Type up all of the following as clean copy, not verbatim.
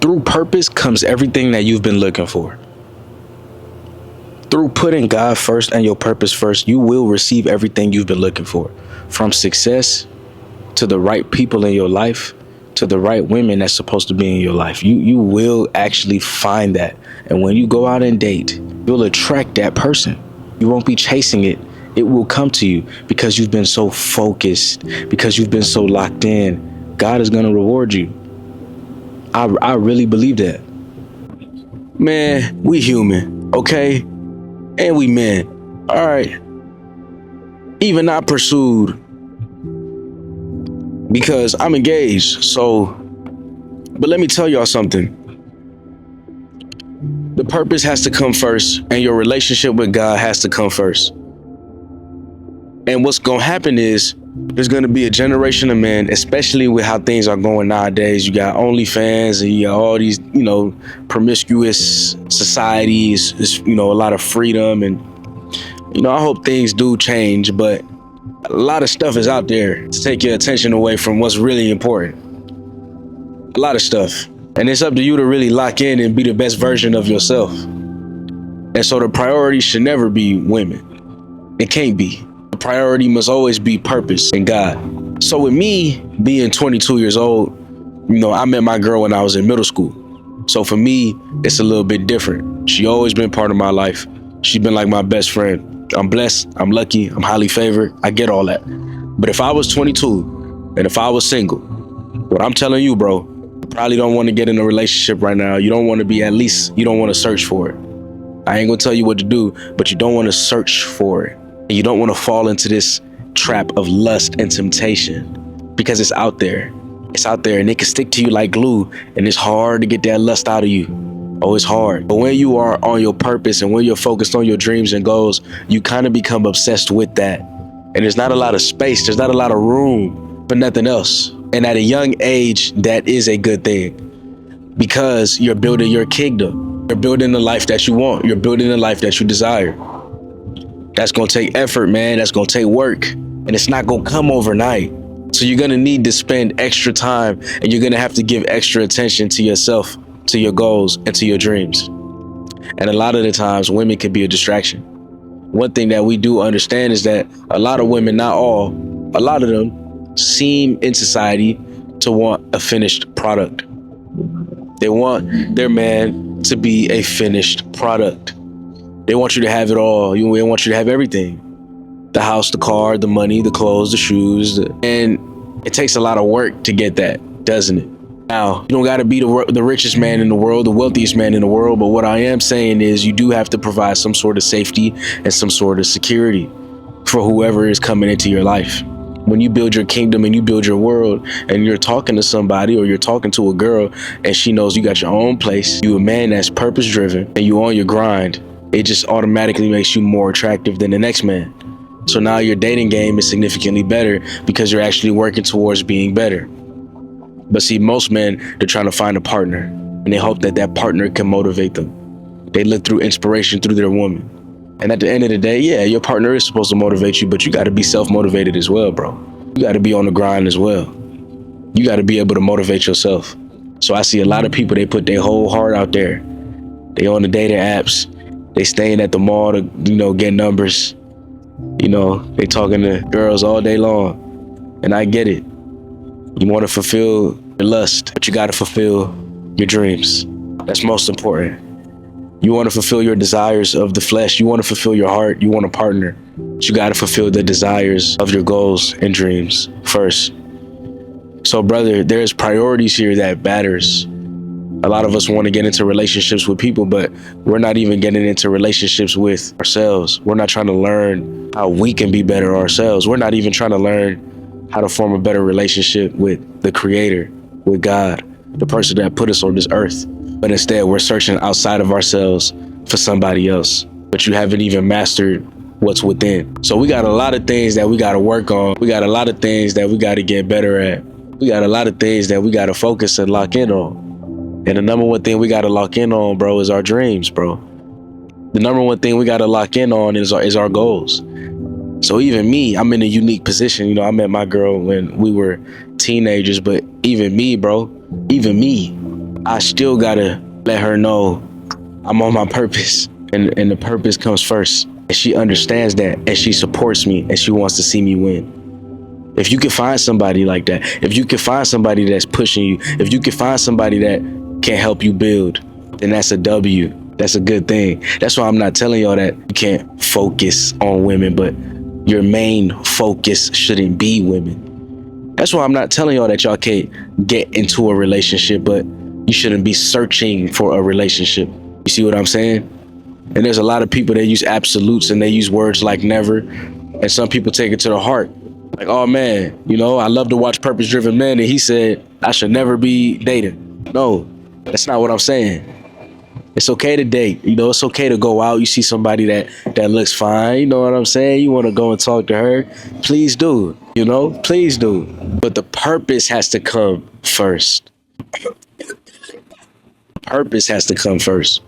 Through purpose comes everything that you've been looking for. Through putting God first and your purpose first, you will receive everything you've been looking for. From success to the right people in your life, to the right women that's supposed to be in your life. You will actually find that. And when you go out and date, you'll attract that person. You won't be chasing it. It will come to you because you've been so focused, because you've been so locked in. God is going to reward you. I really believe that. Man, we human, okay? And we men. All right. Even I pursued because I'm engaged. So, but let me tell y'all something. The purpose has to come first, and your relationship with God has to come first. And what's going to happen is there's going to be a generation of men, especially with how things are going nowadays. You got OnlyFans and you got all these, promiscuous societies. It's, a lot of freedom. And, I hope things do change, but a lot of stuff is out there to take your attention away from what's really important. A lot of stuff. And it's up to you to really lock in and be the best version of yourself. And so the priority should never be women. It can't be. The priority must always be purpose and God. So with me being 22 years old, I met my girl when I was in middle school. So for me, it's a little bit different. She always been part of my life. She's been like my best friend. I'm blessed. I'm lucky. I'm highly favored. I get all that. But if I was 22 and if I was single, what I'm telling you, bro, you probably don't want to get in a relationship right now. You don't want to be, at least you don't want to search for it. I ain't gonna tell you what to do, but you don't want to search for it. And you don't want to fall into this trap of lust and temptation because it's out there. It's out there and it can stick to you like glue, and it's hard to get that lust out of you. Oh, it's hard. But when you are on your purpose and when you're focused on your dreams and goals, you kind of become obsessed with that. And there's not a lot of space. There's not a lot of room for nothing else. And at a young age, that is a good thing because you're building your kingdom. You're building the life that you want. You're building the life that you desire. That's going to take effort, man. That's going to take work. And it's not going to come overnight. So you're going to need to spend extra time, and you're going to have to give extra attention to yourself, to your goals, and to your dreams. And a lot of the times, women can be a distraction. One thing that we do understand is that a lot of women, not all, a lot of them seem in society to want a finished product. They want their man to be a finished product. They want you to have it all. They want you to have everything. The house, the car, the money, the clothes, the shoes. And it takes a lot of work to get that, doesn't it? Now, you don't got to be the richest man in the world, the wealthiest man in the world. But what I am saying is you do have to provide some sort of safety and some sort of security for whoever is coming into your life. When you build your kingdom and you build your world and you're talking to somebody or you're talking to a girl and she knows you got your own place, you a man that's purpose driven and you on your grind, it just automatically makes you more attractive than the next man. So now your dating game is significantly better because you're actually working towards being better. But see, most men, they're trying to find a partner and they hope that that partner can motivate them. They look through inspiration through their woman. And at the end of the day, yeah, your partner is supposed to motivate you, but you got to be self-motivated as well, bro. You got to be on the grind as well. You got to be able to motivate yourself. So I see a lot of people, they put their whole heart out there. They on the dating apps. They staying at the mall to, get numbers. They talking to girls all day long. And I get it. You want to fulfill your lust, but you got to fulfill your dreams. That's most important. You want to fulfill your desires of the flesh. You want to fulfill your heart. You want a partner. But you got to fulfill the desires of your goals and dreams first. So, brother, there's priorities here that matters. A lot of us want to get into relationships with people, but we're not even getting into relationships with ourselves. We're not trying to learn how we can be better ourselves. We're not even trying to learn how to form a better relationship with the Creator, with God, the person that put us on this earth. But instead, we're searching outside of ourselves for somebody else. But you haven't even mastered what's within. So we got a lot of things that we got to work on. We got a lot of things that we got to get better at. We got a lot of things that we got to focus and lock in on. And the number one thing we got to lock in on, bro, is our dreams, bro. The number one thing we got to lock in on is our goals. So even me, I'm in a unique position. I met my girl when we were teenagers, but even me, bro, even me, I still gotta let her know I'm on my purpose, and the purpose comes first. And she understands that, and she supports me, and she wants to see me win. If you can find somebody like that, if you can find somebody that's pushing you, if you can find somebody that can help you build, then that's a W. That's a good thing. That's why I'm not telling y'all that you can't focus on women, but your main focus shouldn't be women. That's why I'm not telling y'all that y'all can't get into a relationship, but you shouldn't be searching for a relationship. You see what I'm saying? And there's a lot of people that use absolutes and they use words like never. And some people take it to the heart. Like, oh man, I love to watch Purpose Driven Men, and he said I should never be dating. No, that's not what I'm saying. It's okay to date. It's okay to go out. You see somebody that looks fine. You know what I'm saying? You want to go and talk to her. Please do. Please do. But the purpose has to come first. Purpose has to come first.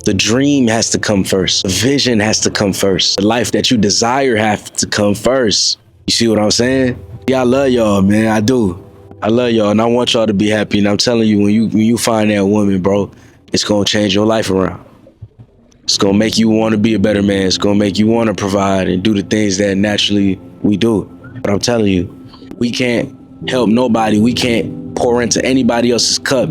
The dream has to come first. The vision has to come first. The life that you desire has to come first. You see what I'm saying? Yeah, I love y'all, man. I do. I love y'all, and I want y'all to be happy. And I'm telling you, when you find that woman, bro, it's gonna change your life around. It's gonna make you want to be a better man. It's gonna make you want to provide and do the things that naturally we do. But I'm telling you, we can't help nobody. We can't pour into anybody else's cup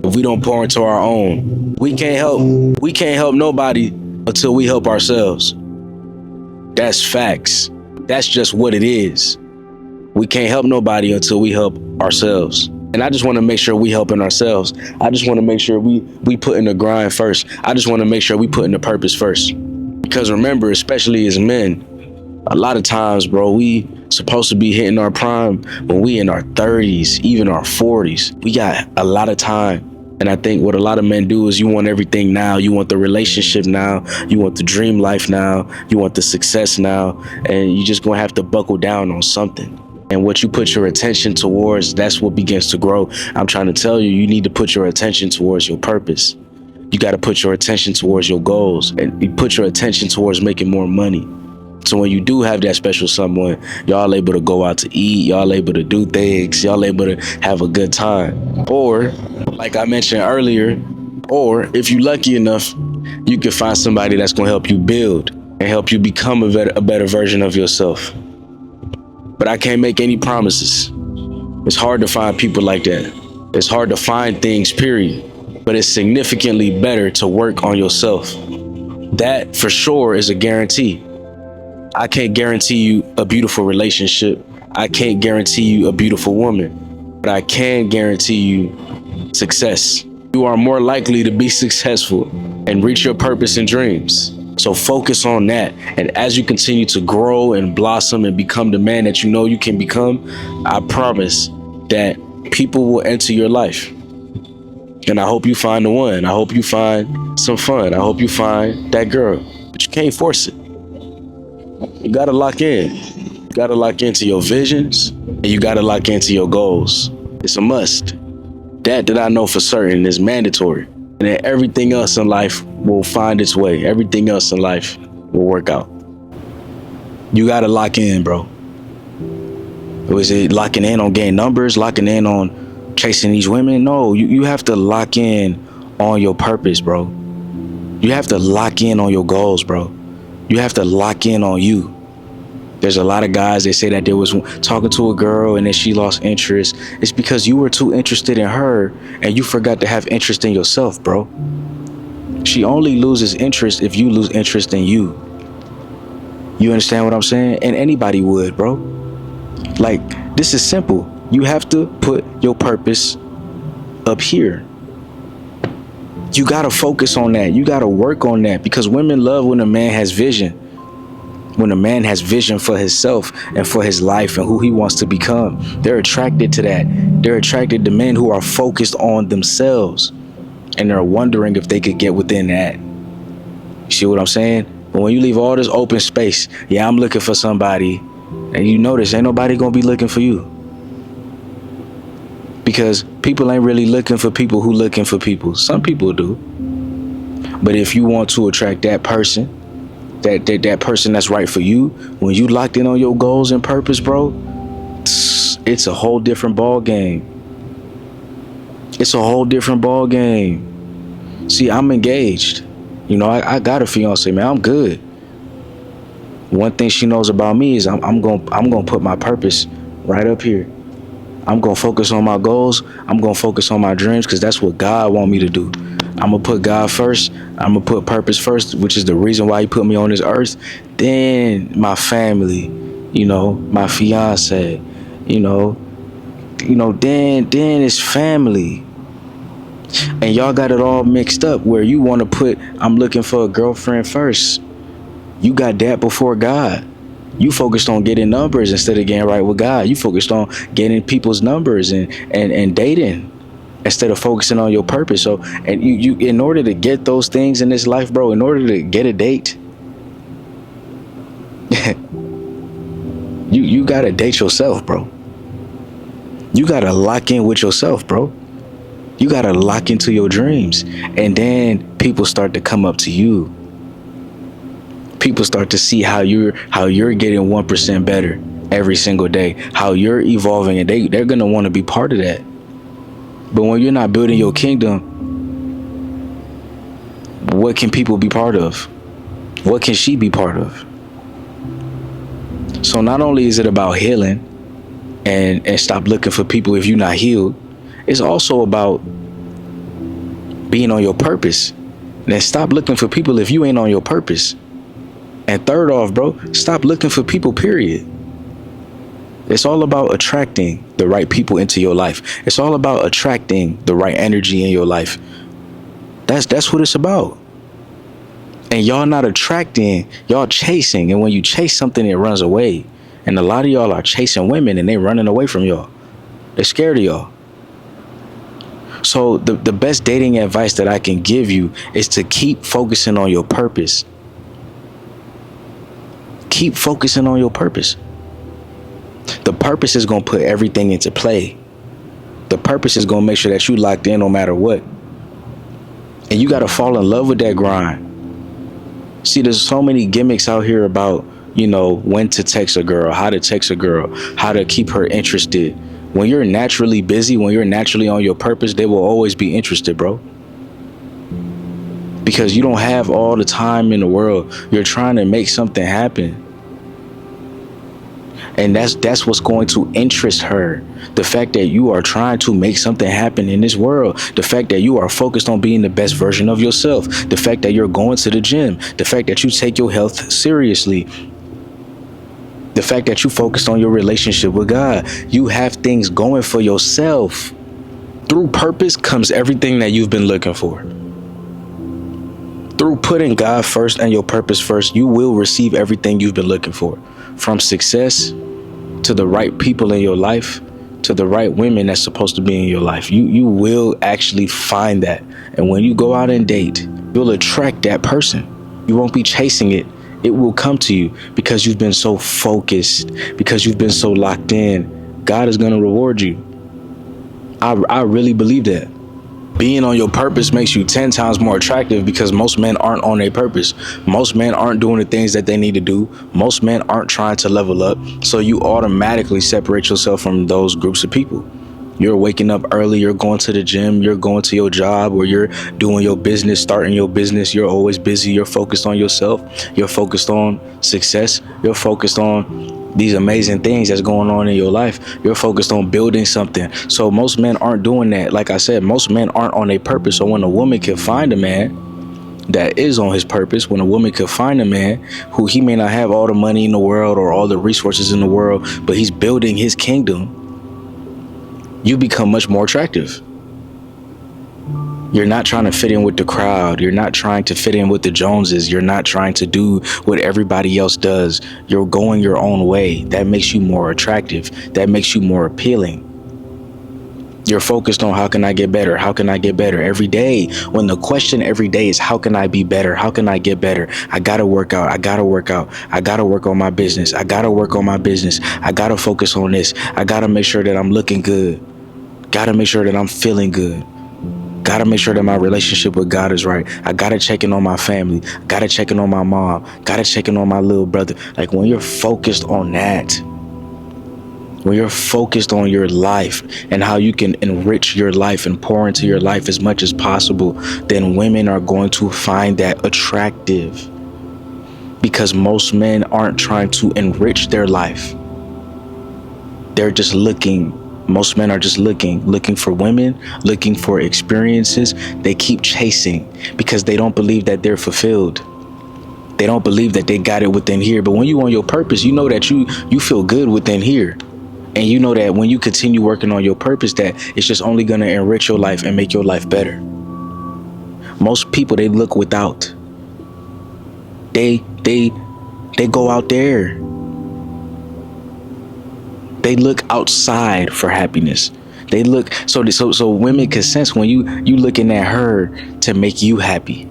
if we don't pour into our own. We can't help nobody until we help ourselves. That's facts. That's just what it is. We can't help nobody until we help ourselves. And I just want to make sure we helping ourselves. I just want to make sure we put in the grind first. I just want to make sure we put in the purpose first. Because remember, especially as men, a lot of times, bro, we supposed to be hitting our prime when we in our 30s, even our 40s. We got a lot of time. And I think what a lot of men do is you want everything now. You want the relationship now. You want the dream life now. You want the success now. And you just gonna have to buckle down on something. And what you put your attention towards, that's what begins to grow. I'm trying to tell you, you need to put your attention towards your purpose. You got to put your attention towards your goals, and you put your attention towards making more money. So when you do have that special someone, y'all able to go out to eat, y'all able to do things, y'all able to have a good time. Or, like I mentioned earlier, or if you're lucky enough, you can find somebody that's going to help you build and help you become a better version of yourself. But I can't make any promises. It's hard to find people like that. It's hard to find things, period. But it's significantly better to work on yourself. That for sure is a guarantee. I can't guarantee you a beautiful relationship. I can't guarantee you a beautiful woman. But I can guarantee you success. You are more likely to be successful and reach your purpose and dreams. So focus on that. And as you continue to grow and blossom and become the man that you know you can become, I promise that people will enter your life. And I hope you find the one. I hope you find some fun. I hope you find that girl. But you can't force it. You gotta lock in. You gotta lock into your visions, and you gotta lock into your goals. It's a must. That I know for certain is mandatory. And then everything else in life will find its way. Everything else in life will work out. You gotta lock in, bro. Was it locking in on getting numbers, locking in on chasing these women? No, you have to lock in on your purpose, bro. You have to lock in on your goals, bro. You have to lock in on you. There's a lot of guys, they say that they was talking to a girl and then she lost interest. It's because you were too interested in her and you forgot to have interest in yourself, bro. She only loses interest if you lose interest in you. You understand what I'm saying? And anybody would, bro. Like, this is simple. You have to put your purpose up here. You gotta focus on that. You gotta work on that, because women love when a man has vision. When a man has vision for himself and for his life and who he wants to become, they're attracted to that. They're attracted to men who are focused on themselves, and they're wondering if they could get within that. You see what I'm saying? But when you leave all this open space, yeah, I'm looking for somebody, and you notice ain't nobody gonna be looking for you. Because people ain't really looking for people who looking for people. Some people do. But if you want to attract that person, that person that's right for you, when you locked in on your goals and purpose, bro, it's a whole different ball game. It's a whole different ball game. See, I'm engaged. I got a fiance, man. I'm good. One thing she knows about me is I'm gonna put my purpose right up here. I'm gonna focus on my goals. I'm gonna focus on my dreams because that's what God want me to do. I'm gonna put God first. I'm gonna put purpose first, which is the reason why He put me on this earth. Then my family, my fiance, you know, then it's family. And y'all got it all mixed up where you want to put, I'm looking for a girlfriend first. You got that before God. You focused on getting numbers instead of getting right with God. You focused on getting people's numbers and dating instead of focusing on your purpose. So, and you in order to get those things in this life, bro, in order to get a date, you gotta date yourself, bro. You gotta lock in with yourself, bro. You gotta lock into your dreams, and then people start to come up to you. People start to see how you're getting 1% better every single day, how you're evolving, and they're gonna want to be part of that. But when you're not building your kingdom, what can people be part of? What can she be part of? So not only is it about healing and stop looking for people if you're not healed, it's also about being on your purpose. And then stop looking for people if you ain't on your purpose. And third off, bro, stop looking for people, period. It's all about attracting the right people into your life. It's all about attracting the right energy in your life. That's what it's about. And y'all not attracting, y'all chasing. And when you chase something, it runs away. And a lot of y'all are chasing women and they running away from y'all. They're scared of y'all. So the best dating advice that I can give you is to keep focusing on your purpose. Keep focusing on your purpose. The purpose is going to put everything into play. The purpose is going to make sure that you locked in no matter what. And you got to fall in love with that grind. See, there's so many gimmicks out here about, when to text a girl, how to text a girl, how to keep her interested. When you're naturally busy, when you're naturally on your purpose, they will always be interested, bro. Because you don't have all the time in the world. You're trying to make something happen. And that's what's going to interest her. The fact that you are trying to make something happen in this world. The fact that you are focused on being the best version of yourself. The fact that you're going to the gym. The fact that you take your health seriously. The fact that you focused on your relationship with God. You have things going for yourself. Through purpose comes everything that you've been looking for. Through putting God first and your purpose first, you will receive everything you've been looking for. From success to the right people in your life, to the right women that's supposed to be in your life. You will actually find that. And when you go out and date, you'll attract that person. You won't be chasing it. It will come to you because you've been so focused, because you've been so locked in. God is going to reward you. I really believe that. Being on your purpose makes you 10 times more attractive because most men aren't on their purpose. Most men aren't doing the things that they need to do. Most men aren't trying to level up. So you automatically separate yourself from those groups of people. You're waking up early. You're going to the gym. You're going to your job, or you're doing your business, starting your business. You're always busy. You're focused on yourself. You're focused on success. You're focused on these amazing things that's going on in your life. You're focused on building something. So most men aren't doing that. Like I said, most men aren't on their purpose. So when a woman can find a man that is on his purpose, when a woman can find a man who he may not have all the money in the world or all the resources in the world, but he's building his kingdom, you become much more attractive. You're not trying to fit in with the crowd. You're not trying to fit in with the Joneses. You're not trying to do what everybody else does. You're going your own way. That makes you more attractive. That makes you more appealing. You're focused on how can I get better? How can I get better? Every day, when the question every day is how can I be better? How can I get better? I gotta work out. I gotta work out. I gotta work on my business. I gotta work on my business. I gotta focus on this. I gotta make sure that I'm looking good. Gotta make sure that I'm feeling good. Gotta make sure that my relationship with God is right. I gotta check in on my family. Gotta check in on my mom. Gotta check in on my little brother. Like when you're focused on that, when you're focused on your life and how you can enrich your life and pour into your life as much as possible, then women are going to find that attractive, because most men aren't trying to enrich their life. They're just looking. Most men are just looking for women, looking for experiences. They keep chasing because they don't believe that they're fulfilled. They don't believe that they got it within here. But when you on your purpose, you know that you feel good within here. And you know that when you continue working on your purpose, that it's just only going to enrich your life and make your life better. Most people, they look without. They go out there. They look outside for happiness. They look so women can sense when you looking at her to make you happy.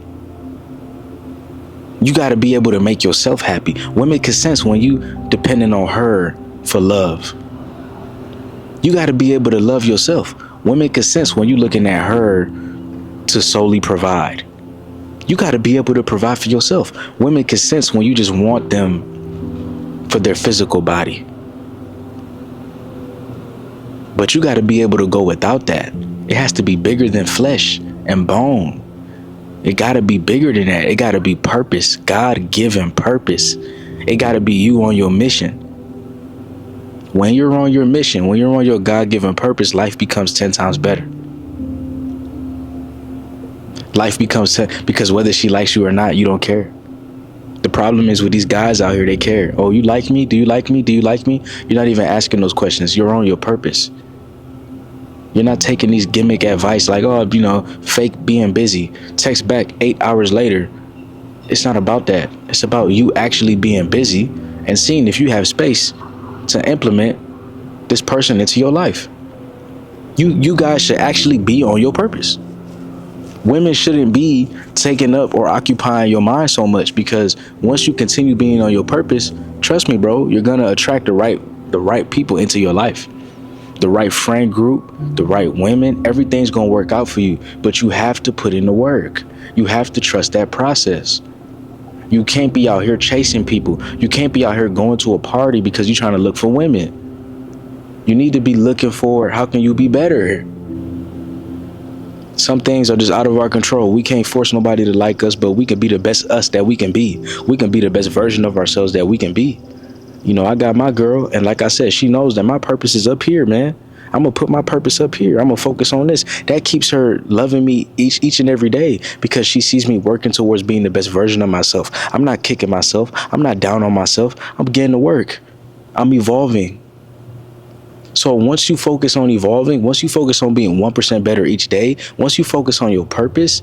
You got to be able to make yourself happy. Women can sense when you depending on her for love. You got to be able to love yourself. Women can sense when you looking at her to solely provide. You got to be able to provide for yourself. Women can sense when you just want them for their physical body. But you got to be able to go without that. It has to be bigger than flesh and bone. It got to be bigger than that. It got to be purpose, God-given purpose. It got to be you on your mission. When you're on your mission, when you're on your God-given purpose, life becomes 10 times better. Life becomes because whether she likes you or not, you don't care. The problem is with these guys out here, they care. Oh, you like me? Do you like me? Do you like me? You're not even asking those questions. You're on your purpose. You're not taking these gimmick advice like, oh, fake being busy. Text back 8 hours later. It's not about that. It's about you actually being busy and seeing if you have space to implement this person into your life. You guys should actually be on your purpose. Women shouldn't be taking up or occupying your mind so much, because once you continue being on your purpose, trust me, bro, you're gonna attract the right people into your life. The right friend group, the right women, everything's gonna work out for you. But you have to put in the work. You have to trust that process. You can't be out here chasing people. You can't be out here going to a party because you're trying to look for women. You need to be looking for, how can you be better? Some things are just out of our control. We can't force nobody to like us, but we can be the best us that we can be. We can be the best version of ourselves that we can be. I got my girl, and like I said, she knows that my purpose is up here, man. I'm gonna put my purpose up here. I'm gonna focus on this. That keeps her loving me each and every day, because she sees me working towards being the best version of myself. I'm not kicking myself. I'm not down on myself. I'm getting to work. I'm evolving. So once you focus on evolving, once you focus on being 1% better each day, once you focus on your purpose,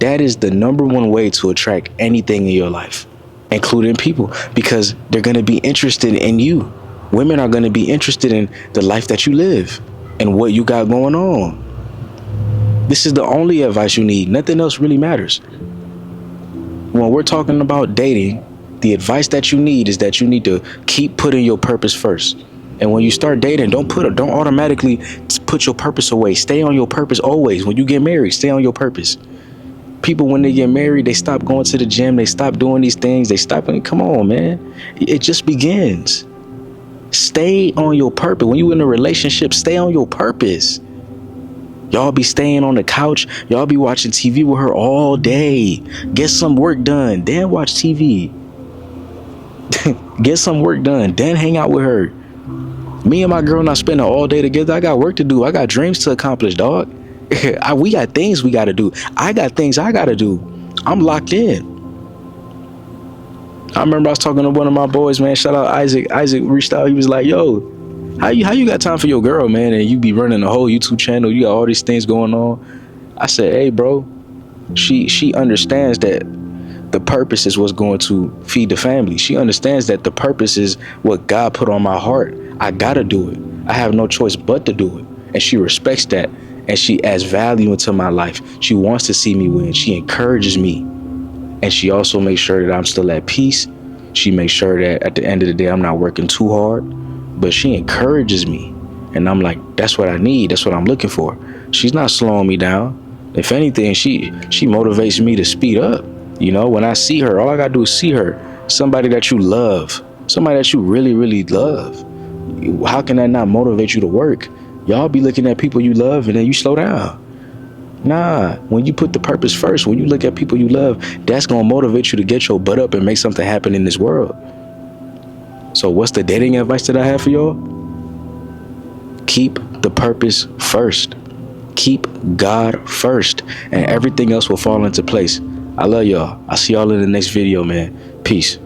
that is the number one way to attract anything in your life, including people, because they're going to be interested in you. Women are going to be interested in the life that you live and what you got going on. This is the only advice you need. Nothing else really matters. When we're talking about dating, the advice that you need is that you need to keep putting your purpose first. And when you start dating, don't automatically put your purpose away. Stay on your purpose always. When you get married, stay on your purpose. People, when they get married, they stop going to the gym. They stop doing these things. They stop. Come on, man. It just begins. Stay on your purpose. When you in a relationship, stay on your purpose. Y'all be staying on the couch. Y'all be watching TV with her all day. Get some work done, then watch TV. Get some work done, then hang out with her. Me and my girl not spending all day together. I got work to do. I got dreams to accomplish, dog. We got things we got to do. I got things I got to do. I'm locked in. I remember I was talking to one of my boys, man. Shout out Isaac. Isaac reached out. He was like, yo, how you got time for your girl, man? And you be running a whole YouTube channel. You got all these things going on. I said, hey, bro, she understands that the purpose is what's going to feed the family. She understands that the purpose is what God put on my heart. I got to do it. I have no choice but to do it. And she respects that. And she adds value into my life. She wants to see me win. She encourages me. And she also makes sure that I'm still at peace. She makes sure that at the end of the day, I'm not working too hard. But she encourages me. And I'm like, that's what I need. That's what I'm looking for. She's not slowing me down. If anything, she motivates me to speed up. When I see her, all I got to do is see her. Somebody that you love. Somebody that you really, really love. How can that not motivate you to work? Y'all be looking at people you love and then you slow down. Nah, when you put the purpose first, when you look at people you love, that's gonna motivate you to get your butt up and make something happen in this world. So what's the dating advice that I have for y'all? Keep the purpose first. Keep God first, and everything else will fall into place. I love y'all. I'll see y'all in the next video, man. Peace.